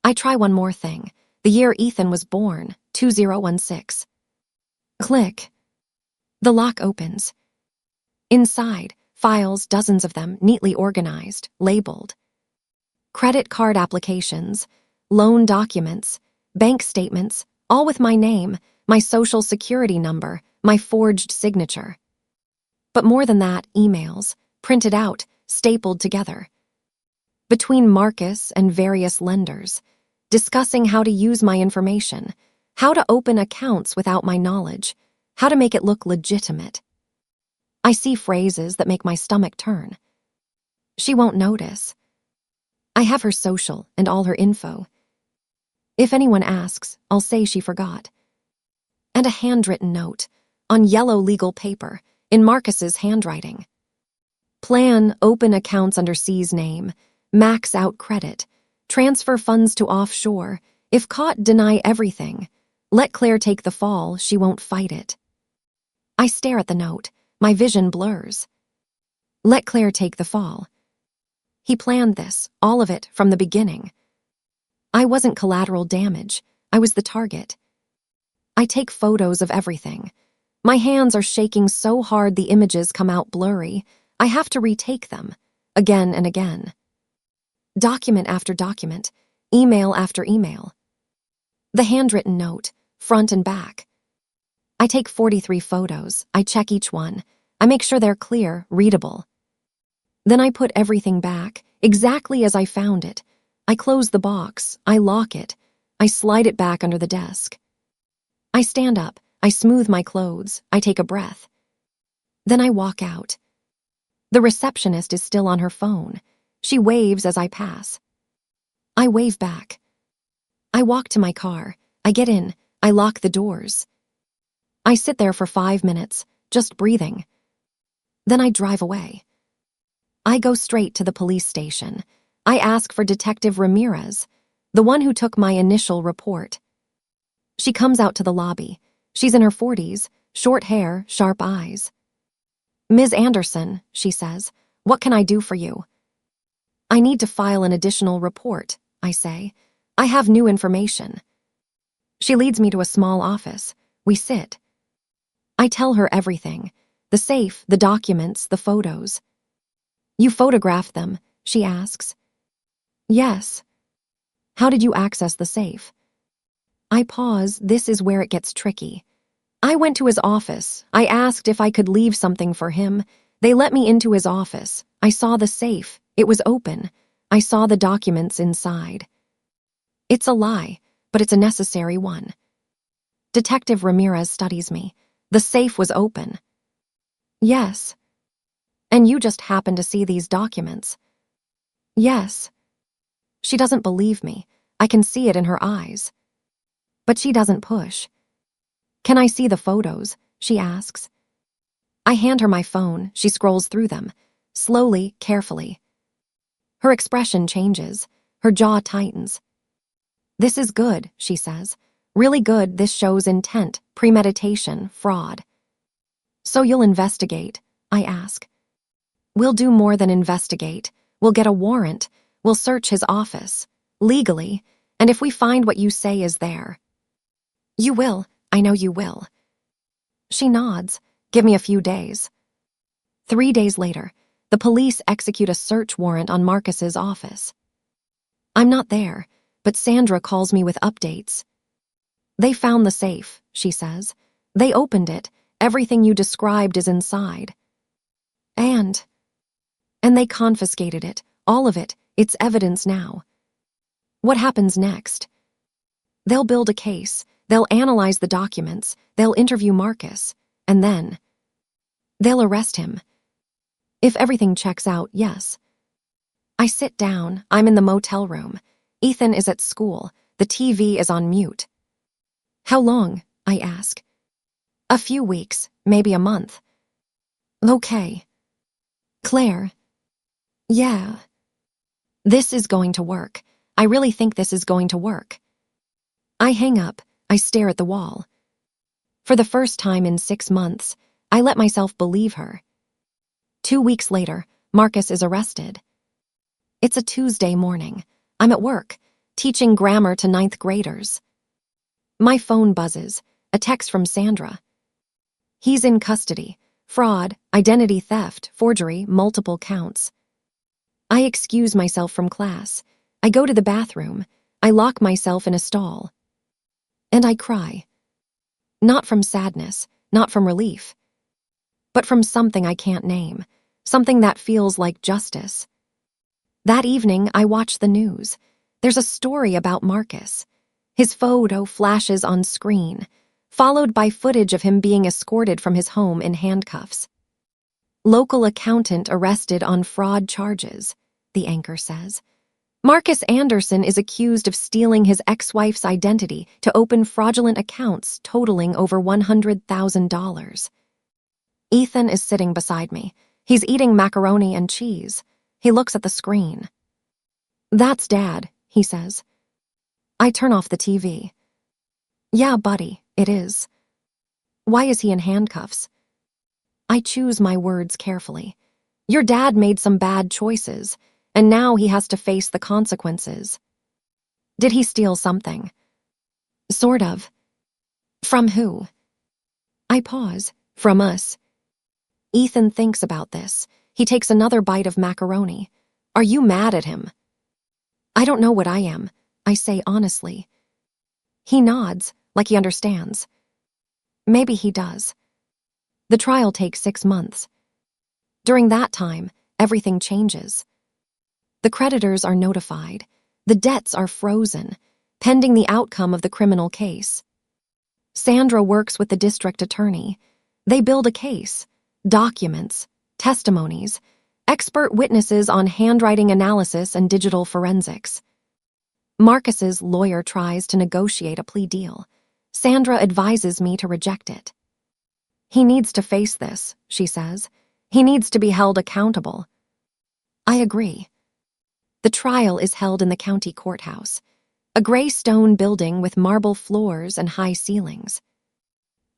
I try one more thing. The year Ethan was born, 2016. Click. The lock opens. Inside, files, dozens of them, neatly organized, labeled. Credit card applications, loan documents, bank statements, all with my name, my social security number, my forged signature. But more than that, emails, printed out, stapled together. Between Marcus and various lenders, discussing how to use my information, how to open accounts without my knowledge, how to make it look legitimate. I see phrases that make my stomach turn. She won't notice. I have her social and all her info. If anyone asks, I'll say she forgot. And a handwritten note, on yellow legal paper, in Marcus's handwriting. Plan open accounts under C's name, max out credit, transfer funds to offshore, if caught deny everything, let Claire take the fall, she won't fight it. I stare at the note, my vision blurs. Let Claire take the fall. He planned this, all of it, from the beginning. I wasn't collateral damage, I was the target. I take photos of everything. My hands are shaking so hard the images come out blurry, I have to retake them, again and again. Document after document, email after email. The handwritten note, front and back. I take 43 photos, I check each one, I make sure they're clear, readable. Then I put everything back, exactly as I found it. I close the box, I lock it, I slide it back under the desk. I stand up, I smooth my clothes, I take a breath. Then I walk out. The receptionist is still on her phone. She waves as I pass. I wave back. I walk to my car, I get in, I lock the doors. I sit there for 5 minutes, just breathing. Then I drive away. I go straight to the police station. I ask for Detective Ramirez, the one who took my initial report. She comes out to the lobby. She's in her 40s, short hair, sharp eyes. "Ms. Anderson," she says, "what can I do for you?" "I need to file an additional report," I say. "I have new information." She leads me to a small office. We sit. I tell her everything. The safe, the documents, the photos. "You photographed them?" she asks. "Yes." "How did you access the safe?" I pause. This is where it gets tricky. I went to his office. I asked if I could leave something for him. They let me into his office. I saw the safe. It was open. I saw the documents inside. It's a lie, but it's a necessary one. Detective Ramirez studies me. The safe was open. Yes. And you just happened to see these documents. Yes. She doesn't believe me. I can see it in her eyes. But she doesn't push. "Can I see the photos?" she asks. I hand her my phone. She scrolls through them, slowly, carefully. Her expression changes. Her jaw tightens. "This is good," she says. "Really good. This shows intent, premeditation, fraud." "So you'll investigate?" I ask. "We'll do more than investigate. We'll get a warrant. We'll search his office. Legally. And if we find what you say is there." "You will. I know you will." She nods. "Give me a few days." 3 days later, the police execute a search warrant on Marcus's office. I'm not there, but Sandra calls me with updates. "They found the safe," she says. "They opened it. Everything you described is inside. And they confiscated it. All of it. It's evidence now." What happens next? They'll build a case. They'll analyze the documents. They'll interview Marcus. And then they'll arrest him. If everything checks out, yes. I sit down. I'm in the motel room. Ethan is at school. The TV is on mute. "How long?" I ask. "A few weeks, maybe a month." "Okay." "Claire." "Yeah." This is going to work. I really think this is going to work. I hang up. I stare at the wall. For the first time in 6 months, I let myself believe her. 2 weeks later, Marcus is arrested. It's a Tuesday morning. I'm at work, teaching grammar to 9th graders. My phone buzzes, a text from Sandra. "He's in custody. Fraud, identity theft, forgery, multiple counts." I excuse myself from class. I go to the bathroom. I lock myself in a stall. And I cry. Not from sadness, not from relief, but from something I can't name, something that feels like justice. That evening, I watch the news. There's a story about Marcus. His photo flashes on screen, followed by footage of him being escorted from his home in handcuffs. "Local accountant arrested on fraud charges," the anchor says. "Marcus Anderson is accused of stealing his ex-wife's identity to open fraudulent accounts totaling over $100,000. Ethan is sitting beside me. He's eating macaroni and cheese. He looks at the screen. "That's Dad," he says. I turn off the TV. "Yeah, buddy, it is." "Why is he in handcuffs?" I choose my words carefully. "Your dad made some bad choices, and now he has to face the consequences." "Did he steal something?" "Sort of." "From who?" I pause. "From us." Ethan thinks about this. He takes another bite of macaroni. "Are you mad at him?" "I don't know what I am," I say honestly. He nods, like he understands. Maybe he does. The trial takes 6 months. During that time, everything changes. The creditors are notified. The debts are frozen, pending the outcome of the criminal case. Sandra works with the district attorney. They build a case, documents, testimonies, expert witnesses on handwriting analysis and digital forensics. Marcus's lawyer tries to negotiate a plea deal. Sandra advises me to reject it. "He needs to face this," she says. "He needs to be held accountable." I agree. The trial is held in the county courthouse, a gray stone building with marble floors and high ceilings.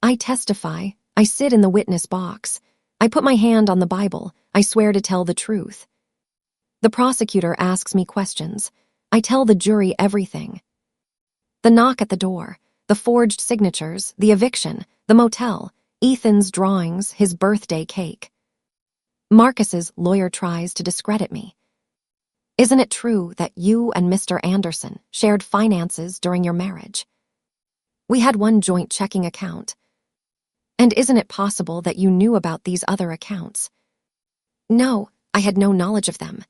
I testify. I sit in the witness box. I put my hand on the Bible. I swear to tell the truth. The prosecutor asks me questions. I tell the jury everything. The knock at the door, the forged signatures, the eviction, the motel, Ethan's drawings, his birthday cake. Marcus's lawyer tries to discredit me. "Isn't it true that you and Mr. Anderson shared finances during your marriage? We had one joint checking account. And isn't it possible that you knew about these other accounts?" "No, I had no knowledge of them."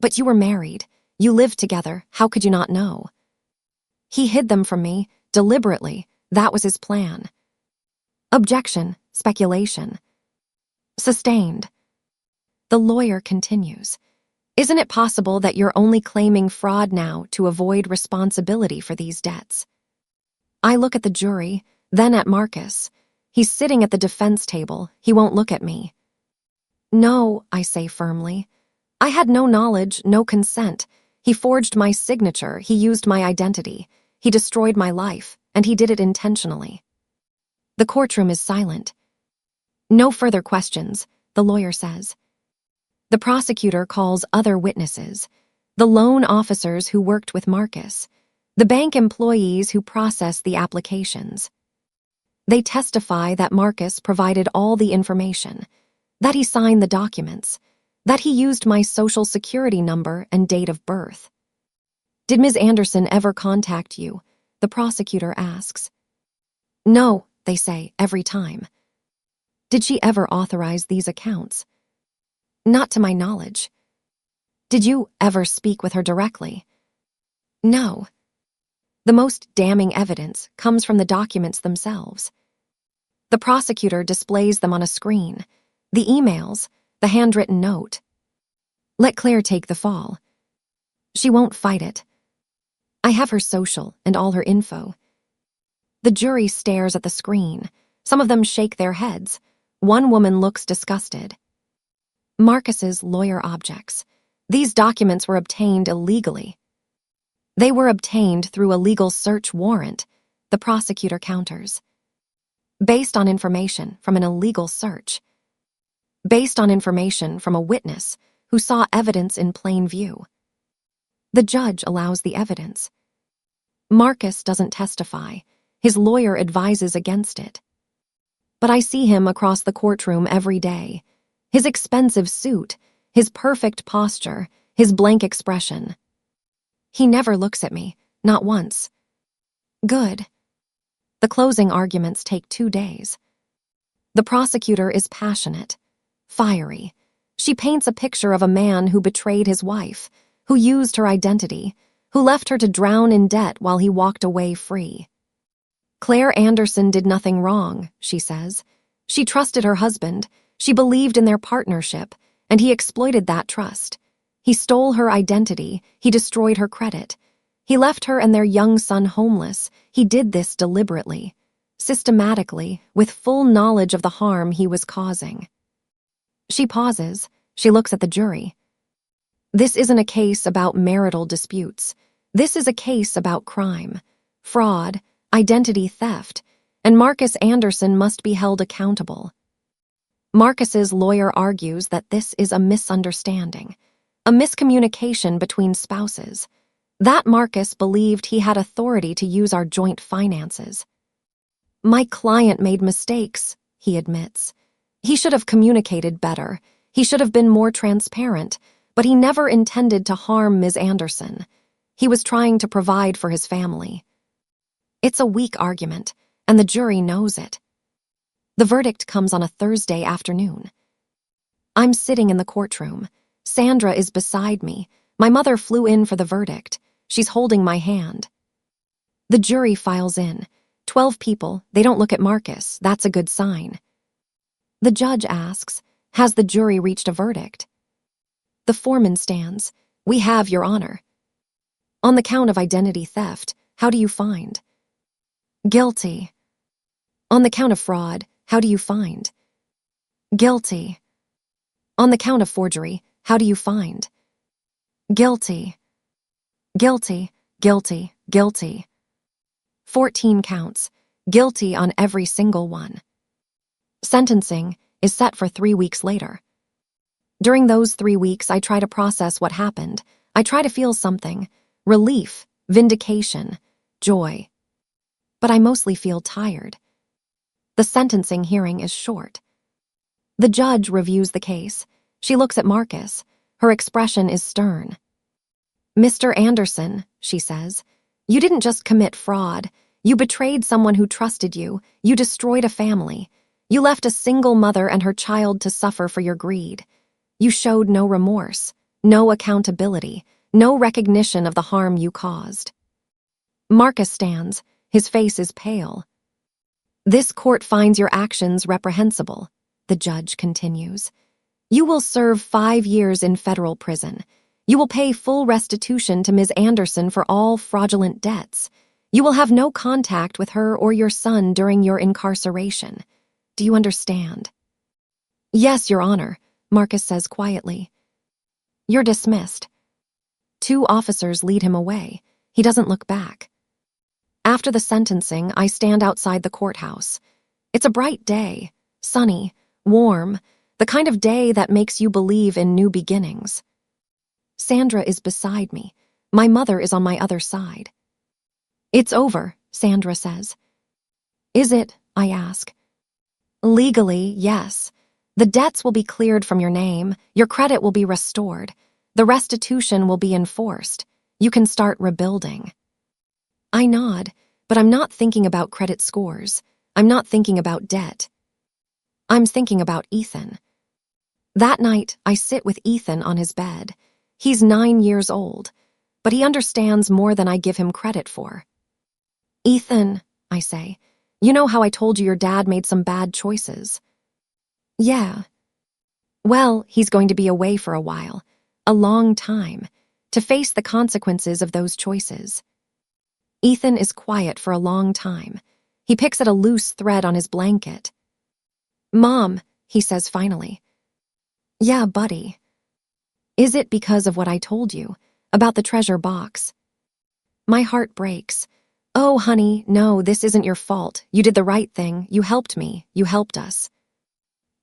"But you were married. You lived together. How could you not know?" "He hid them from me, deliberately. That was his plan." Objection, speculation. Sustained. The lawyer continues. "Isn't it possible that you're only claiming fraud now to avoid responsibility for these debts?" I look at the jury. Then at Marcus. He's sitting at the defense table. He won't look at me. No, I say firmly. I had no knowledge, no consent. He forged my signature. He used my identity. He destroyed my life, and he did it intentionally. The courtroom is silent. No further questions, the lawyer says. The prosecutor calls other witnesses, the loan officers who worked with Marcus, the bank employees who processed the applications. They testify that Marcus provided all the information, that he signed the documents, that he used my social security number and date of birth. Did Ms. Anderson ever contact you? The prosecutor asks. No, they say, every time. Did she ever authorize these accounts? Not to my knowledge. Did you ever speak with her directly? No. The most damning evidence comes from the documents themselves. The prosecutor displays them on a screen, the emails, the handwritten note. Let Claire take the fall. She won't fight it. I have her social and all her info. The jury stares at the screen. Some of them shake their heads. One woman looks disgusted. Marcus's lawyer objects. These documents were obtained illegally. They were obtained through a legal search warrant, the prosecutor counters. Based on information from an illegal search. Based on information from a witness who saw evidence in plain view. The judge allows the evidence. Marcus doesn't testify. His lawyer advises against it. But I see him across the courtroom every day. His expensive suit, his perfect posture, his blank expression. He never looks at me, not once. Good. The closing arguments take 2 days. The prosecutor is passionate, fiery. She paints a picture of a man who betrayed his wife, who used her identity, who left her to drown in debt while he walked away free. Claire Anderson did nothing wrong, she says. She trusted her husband, she believed in their partnership, and he exploited that trust. He stole her identity, he destroyed her credit. He left her and their young son homeless. He did this deliberately, systematically, with full knowledge of the harm he was causing. She pauses. She looks at the jury. This isn't a case about marital disputes. This is a case about crime, fraud, identity theft, and Marcus Anderson must be held accountable. Marcus's lawyer argues that this is a misunderstanding, a miscommunication between spouses, that Marcus believed he had authority to use our joint finances. My client made mistakes, he admits. He should have communicated better. He should have been more transparent, but he never intended to harm Ms. Anderson. He was trying to provide for his family. It's a weak argument, and the jury knows it. The verdict comes on a Thursday afternoon. I'm sitting in the courtroom. Sandra is beside me. My mother flew in for the verdict. She's holding my hand. The jury files in. 12 people. They don't look at Marcus. That's a good sign. The judge asks, has the jury reached a verdict? The foreman stands. We have, Your Honor. On the count of identity theft, how do you find? Guilty. On the count of fraud, how do you find? Guilty. On the count of forgery, how do you find? Guilty. Guilty, guilty, guilty. 14 counts. Guilty on every single one. Sentencing is set for 3 weeks later. During those 3 weeks, I try to process what happened. I try to feel something. Relief, vindication, joy. But I mostly feel tired. The sentencing hearing is short. The judge reviews the case. She looks at Marcus. Her expression is stern. Mr. Anderson, she says, you didn't just commit fraud. You betrayed someone who trusted you. You destroyed a family. You left a single mother and her child to suffer for your greed. You showed no remorse, no accountability, no recognition of the harm you caused. Marcus stands. His face is pale. This court finds your actions reprehensible, the judge continues. You will serve 5 years in federal prison. You will pay full restitution to Ms. Anderson for all fraudulent debts. You will have no contact with her or your son during your incarceration. Do you understand? Yes, Your Honor, Marcus says quietly. You're dismissed. 2 officers lead him away. He doesn't look back. After the sentencing, I stand outside the courthouse. It's a bright day, sunny, warm, the kind of day that makes you believe in new beginnings. Sandra is beside me. My mother is on my other side. It's over, Sandra says. Is it? I ask. Legally, yes. The debts will be cleared from your name, your credit will be restored, the restitution will be enforced. You can start rebuilding. I nod, but I'm not thinking about credit scores. I'm not thinking about debt. I'm thinking about Ethan. That night, I sit with Ethan on his bed. He's 9 years old, but he understands more than I give him credit for. Ethan, I say, you know how I told you your dad made some bad choices? Yeah. Well, he's going to be away for a while, a long time, to face the consequences of those choices. Ethan is quiet for a long time. He picks at a loose thread on his blanket. Mom, he says finally. Yeah, buddy. Is it because of what I told you, about the treasure box? My heart breaks. Oh, honey, no, this isn't your fault. You did the right thing. You helped me. You helped us.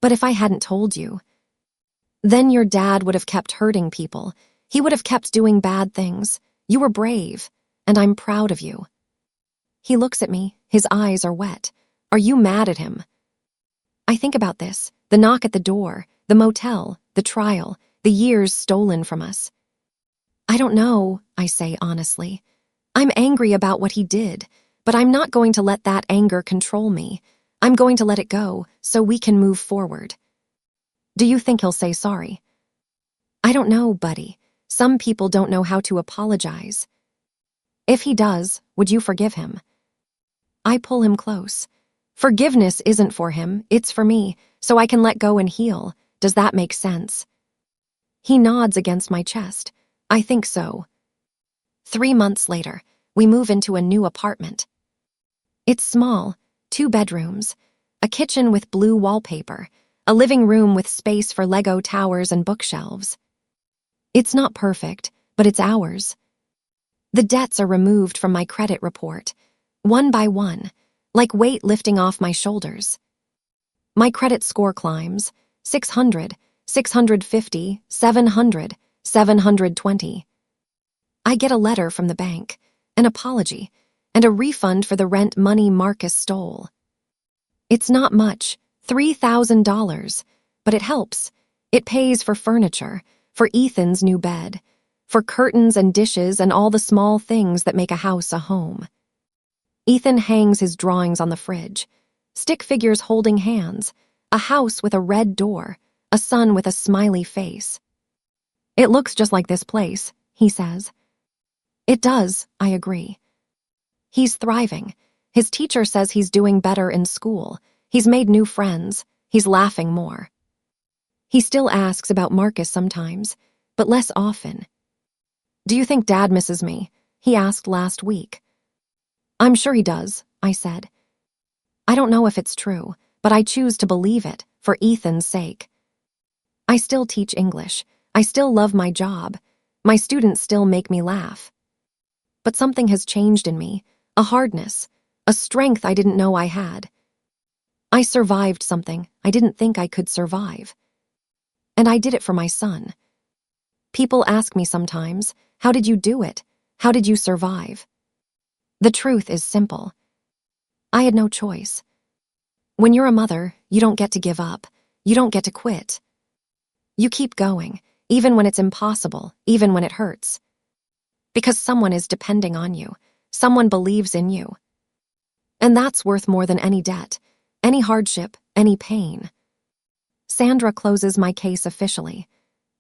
But if I hadn't told you, then your dad would have kept hurting people. He would have kept doing bad things. You were brave, and I'm proud of you. He looks at me. His eyes are wet. Are you mad at him? I think about this, the knock at the door, the motel, the trial, the years stolen from us. I don't know, I say honestly. I'm angry about what he did, but I'm not going to let that anger control me. I'm going to let it go so we can move forward. Do you think he'll say sorry? I don't know, buddy. Some people don't know how to apologize. If he does, would you forgive him? I pull him close. Forgiveness isn't for him, it's for me, so I can let go and heal. Does that make sense? He nods against my chest. I think so. 3 months later, we move into a new apartment. It's small, 2 bedrooms, a kitchen with blue wallpaper, a living room with space for Lego towers and bookshelves. It's not perfect, but it's ours. The debts are removed from my credit report, one by one, like weight lifting off my shoulders. My credit score climbs, 600, 650, 700, 720. I get a letter from the bank, an apology, and a refund for the rent money Marcus stole. It's not much, $3,000, but it helps. It pays for furniture, for Ethan's new bed, for curtains and dishes and all the small things that make a house a home. Ethan hangs his drawings on the fridge, stick figures holding hands, a house with a red door, a sun with a smiley face. It looks just like this place, he says. It does, I agree. He's thriving. His teacher says he's doing better in school. He's made new friends. He's laughing more. He still asks about Marcus sometimes, but less often. Do you think Dad misses me? He asked last week. I'm sure he does, I said. I don't know if it's true, but I choose to believe it, for Ethan's sake. I still teach English. I still love my job. My students still make me laugh. But something has changed in me, a hardness, a strength I didn't know I had. I survived something I didn't think I could survive. And I did it for my son. People ask me sometimes, how did you do it? How did you survive? The truth is simple. I had no choice. When you're a mother, you don't get to give up. You don't get to quit. You keep going, even when it's impossible, even when it hurts. Because someone is depending on you. Someone believes in you. And that's worth more than any debt, any hardship, any pain. Sandra closes my case officially.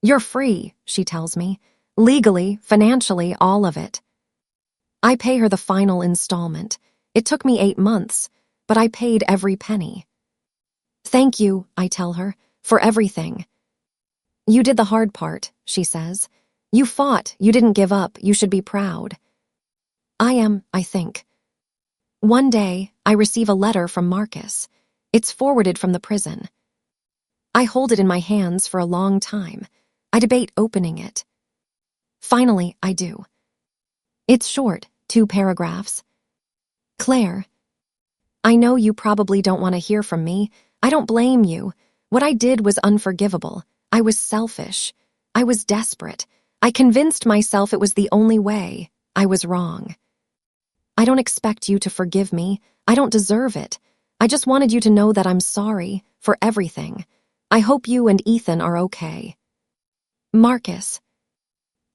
You're free, she tells me. Legally, financially, all of it. I pay her the final installment. It took me 8 months, but I paid every penny. Thank you, I tell her, for everything. You did the hard part, she says. You fought, you didn't give up, you should be proud. I am, I think. One day, I receive a letter from Marcus. It's forwarded from the prison. I hold it in my hands for a long time. I debate opening it. Finally, I do. It's short, 2 paragraphs. Claire, I know you probably don't want to hear from me. I don't blame you. What I did was unforgivable. I was selfish. I was desperate. I convinced myself it was the only way. I was wrong. I don't expect you to forgive me. I don't deserve it. I just wanted you to know that I'm sorry for everything. I hope you and Ethan are okay. Marcus.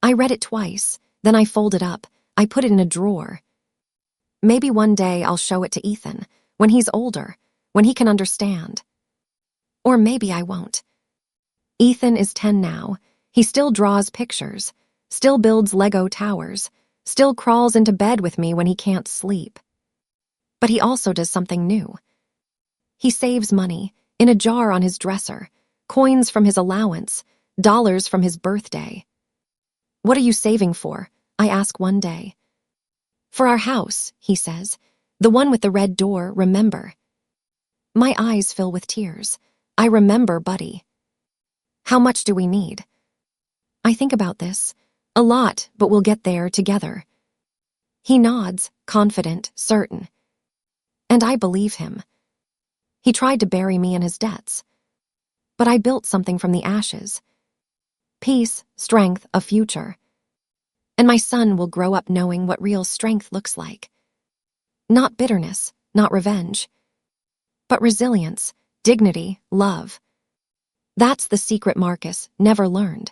I read it twice, then I folded up. I put it in a drawer. Maybe one day I'll show it to Ethan, when he's older, when he can understand. Or maybe I won't. Ethan is 10 now. He still draws pictures, still builds Lego towers, still crawls into bed with me when he can't sleep. But he also does something new. He saves money, in a jar on his dresser, coins from his allowance, dollars from his birthday. What are you saving for? I ask one day. For our house, he says. The one with the red door, remember? My eyes fill with tears. I remember Buddy. How much do we need? I think about this. A lot, but we'll get there together. He nods, confident, certain. And I believe him. He tried to bury me in his debts. But I built something from the ashes. Peace, strength, a future. And my son will grow up knowing what real strength looks like. Not bitterness, not revenge, but resilience, dignity, love. That's the secret Marcus never learned.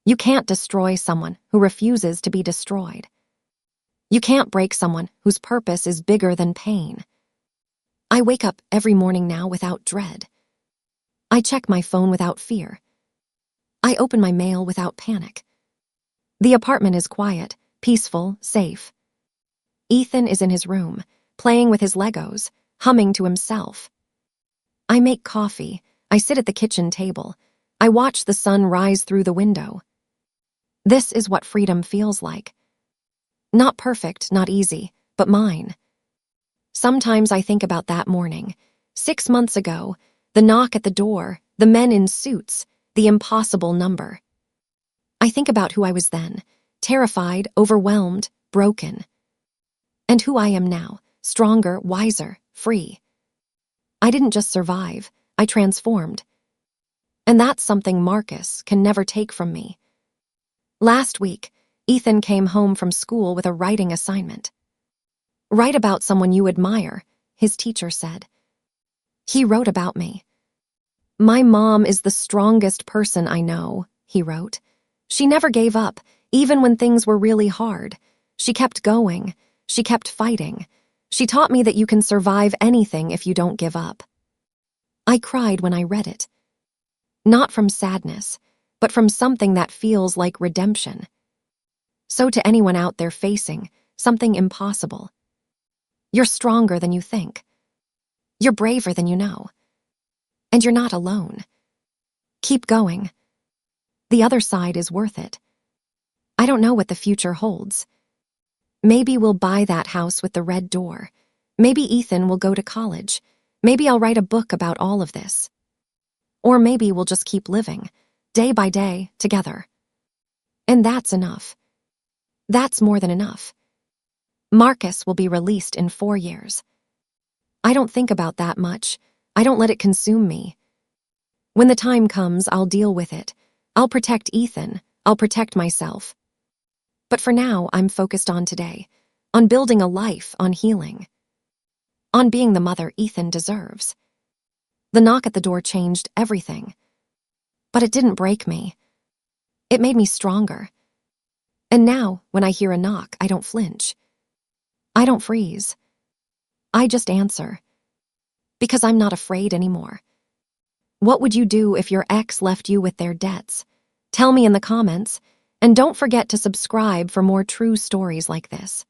You can't destroy someone who refuses to be destroyed. You can't break someone whose purpose is bigger than pain. I wake up every morning now without dread. I check my phone without fear. I open my mail without panic. The apartment is quiet, peaceful, safe. Ethan is in his room, playing with his Legos, humming to himself. I make coffee. I sit at the kitchen table. I watch the sun rise through the window. This is what freedom feels like. Not perfect, not easy, but mine. Sometimes I think about that morning, 6 months ago, the knock at the door, the men in suits, the impossible number. I think about who I was then, terrified, overwhelmed, broken. And who I am now, stronger, wiser, free. I didn't just survive, I transformed. And that's something Marcus can never take from me. Last week, Ethan came home from school with a writing assignment. Write about someone you admire, his teacher said. He wrote about me. My mom is the strongest person I know, he wrote. She never gave up, even when things were really hard. She kept going. She kept fighting. She taught me that you can survive anything if you don't give up. I cried when I read it. Not from sadness, but from something that feels like redemption. So to anyone out there facing something impossible, you're stronger than you think. You're braver than you know. And you're not alone. Keep going. The other side is worth it. I don't know what the future holds. Maybe we'll buy that house with the red door. Maybe Ethan will go to college. Maybe I'll write a book about all of this. Or maybe we'll just keep living, day by day, together. And that's enough. That's more than enough. Marcus will be released in 4 years. I don't think about that much. I don't let it consume me. When the time comes, I'll deal with it. I'll protect Ethan. I'll protect myself. But for now, I'm focused on today, on building a life, on healing, on being the mother Ethan deserves. The knock at the door changed everything. But it didn't break me. It made me stronger. And now, when I hear a knock, I don't flinch. I don't freeze. I just answer. Because I'm not afraid anymore. What would you do if your ex left you with their debts? Tell me in the comments, and don't forget to subscribe for more true stories like this.